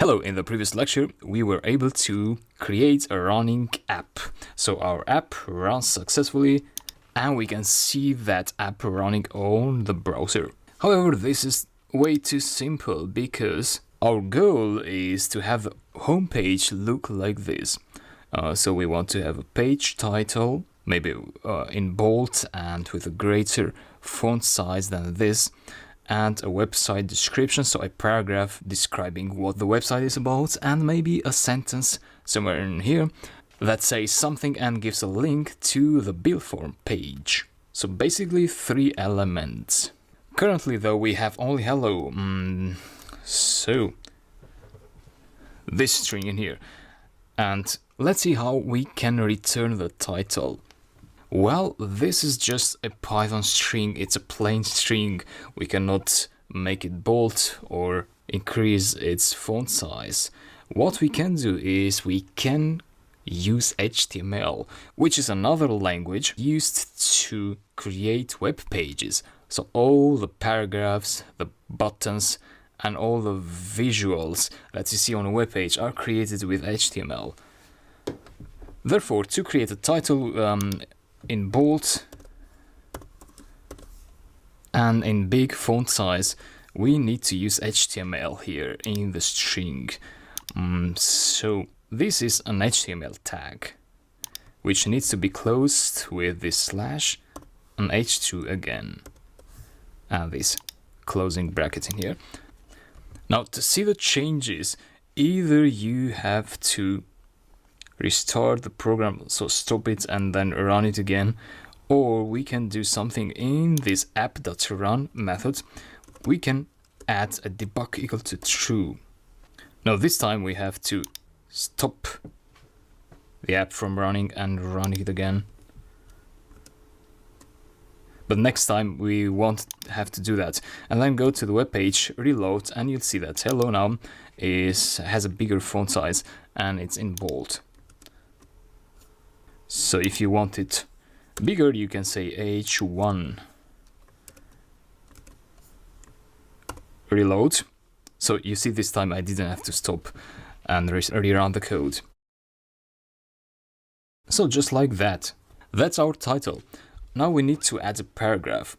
Hello, in the previous lecture, we were able to create a running app. So our app runs successfully and we can see that app running on the browser. However, this is way too simple because our goal is to have the homepage look like this. So we want to have a page title, maybe in bold and with a greater font size than this, and a website description, so a paragraph describing what the website is about, and maybe a sentence somewhere in here that says something and gives a link to the build form page. So basically 3 elements. Currently though we have only hello, so this string in here. And let's see how we can return the title. Well, this is just a Python string, it's a plain string. We cannot make it bold or increase its font size. What we can do is we can use HTML, which is another language used to create web pages. So all the paragraphs, the buttons, and all the visuals that you see on a web page are created with HTML. Therefore, to create a title in bold and in big font size, we need to use HTML here in the string. So this is an HTML tag, which needs to be closed with this slash and h2 again, and this closing bracket in here. Now to see the changes, either you have to restart the program, so stop it and then run it again, or we can do something in this app.run method. We can add a debug equal to true. Now this time we have to stop the app from running and run it again. But next time we won't have to do that. And then go to the web page, reload, and you'll see that hello now has a bigger font size and it's in bold. So if you want it bigger, you can say H1. Reload. So you see this time I didn't have to stop and rerun the code. So just like that. That's our title. Now we need to add a paragraph.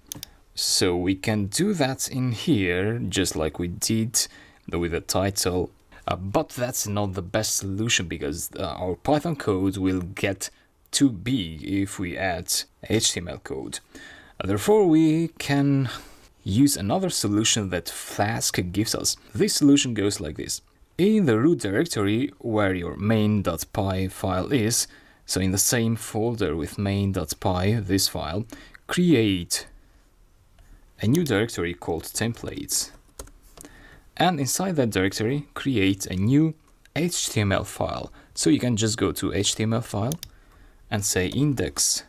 So we can do that in here, just like we did with the title. But that's not the best solution because our Python code will get too big if we add HTML code. Therefore, we can use another solution that Flask gives us. This solution goes like this. In the root directory where your main.py file is, so in the same folder with main.py, this file, create a new directory called templates. And inside that directory, create a new HTML file. So you can just go to HTML file and say index.html,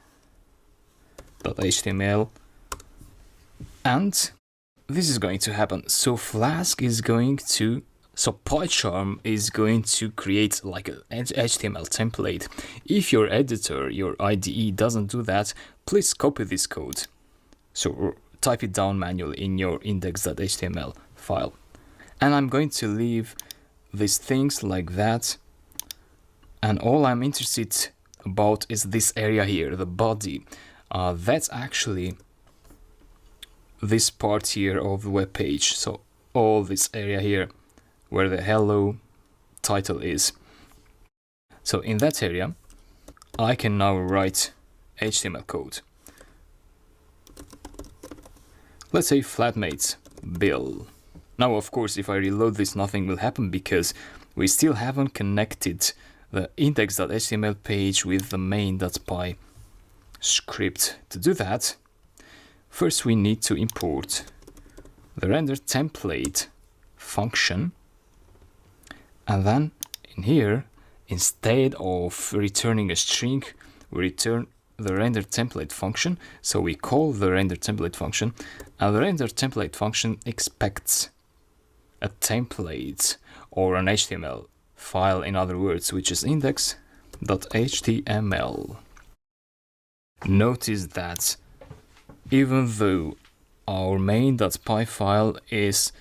and this is going to happen. So Flask is going to, so PyCharm is going to create like an HTML template. If your editor, your IDE doesn't do that, please copy this code. So type it down manually in your index.html file. And I'm going to leave these things like that. And all I'm interested about is this area here, the body. That's actually this part here of the web page. So all this area here where the hello title is. So in that area, I can now write HTML code. Let's say flatmates bill. Now, of course, if I reload this, nothing will happen because we still haven't connected the index.html page with the main.py script. To do that, first we need to import the render template function, and then in here, instead of returning a string, we return the render template function. So we call the render template function, and the render template function expects a template or an HTML file, in other words, which is index.html. Notice that even though our main.py file is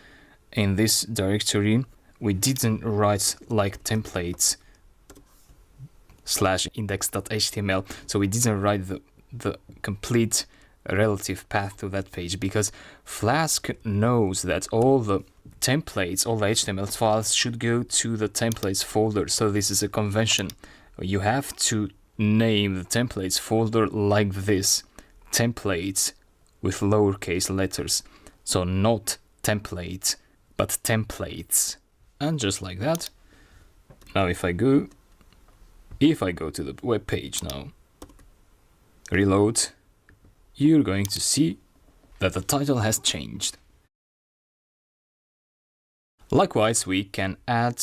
in this directory, we didn't write like templates / index.html, so we didn't write the complete relative path to that page, because Flask knows that all the templates, all the HTML files should go to the templates folder. So this is a convention. You have to name the templates folder like this, templates with lowercase letters. So not template, but templates. And just like that. Now if I go to the web page now, reload, you're going to see that the title has changed. Likewise, we can add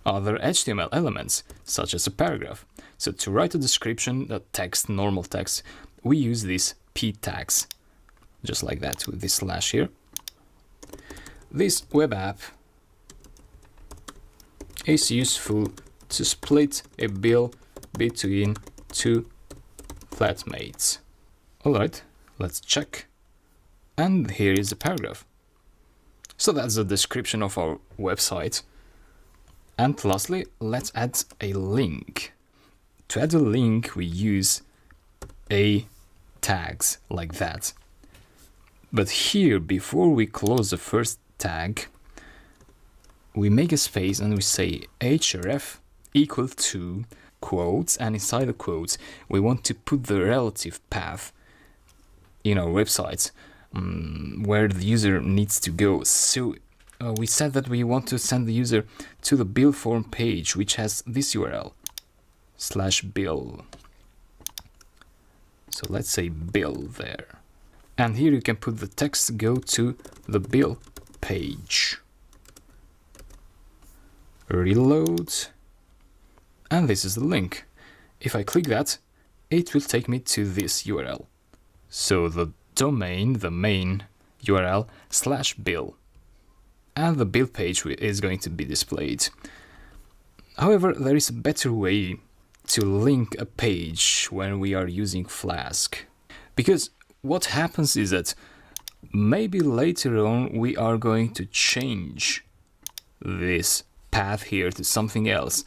other HTML elements, such as a paragraph. So to write a description, the text, normal text, we use these p tags, just like that, with this slash here. This web app is useful to split a bill between two flatmates. Alright, let's check. And here is the paragraph. So that's the description of our website. And lastly, let's add a link. To add a link, we use a tags like that. But here, before we close the first tag, we make a space and we say href equal to quotes, and inside the quotes we want to put the relative path in our websites where the user needs to go. So we said that we want to send the user to the bill form page, which has this URL /bill. So let's say bill there, and here you can put the text go to the bill page. Reload, and this is the link. If I click that, it will take me to this URL. So the domain, the main URL /bill, and the bill page is going to be displayed. However, there is a better way to link a page when we are using Flask, because what happens is that maybe later on we are going to change this path here to something else.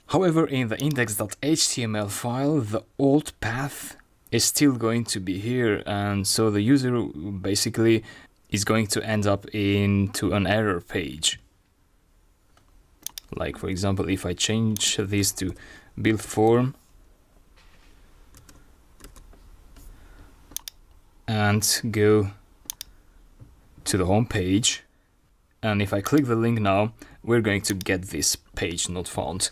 However, in the index.html file, the old path is still going to be here, and so the user basically is going to end up into an error page. Like, for example, if I change this to build form and go to the home page, and if I click the link now, we're going to get this page not found.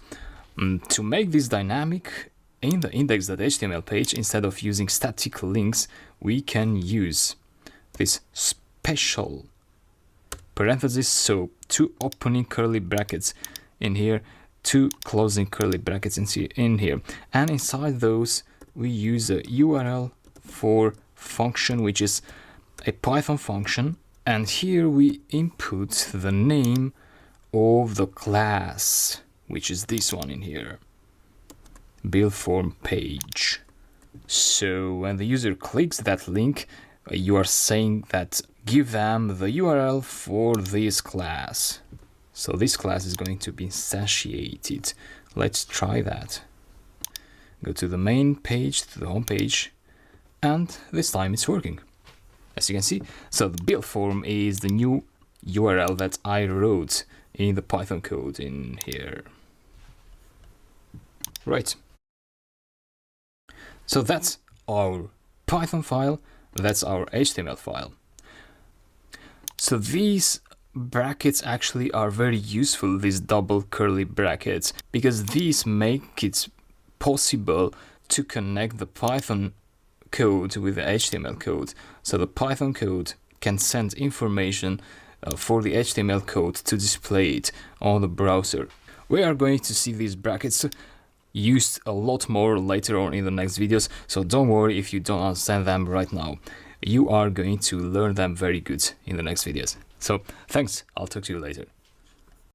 To make this dynamic in the index.html page, instead of using static links, we can use this special parentheses, so two opening curly brackets in here, two closing curly brackets in here, and inside those we use a URL for function, which is a Python function, and here we input the name of the class, which is this one in here, build form page. So when the user clicks that link, you are saying that give them the URL for this class. So this class is going to be instantiated. Let's try that. Go to the main page, to the home page, and this time it's working. As you can see, so the build form is the new URL that I wrote in the Python code in here. Right. So that's our Python file, that's our HTML file. So these brackets actually are very useful, these double curly brackets, because these make it possible to connect the Python code with the HTML code. So the Python code can send information for the HTML code to display it on the browser. We are going to see these brackets used a lot more later on in the next videos, so don't worry if you don't understand them right now. You are going to learn them very good in the next videos. So thanks, I'll talk to you later.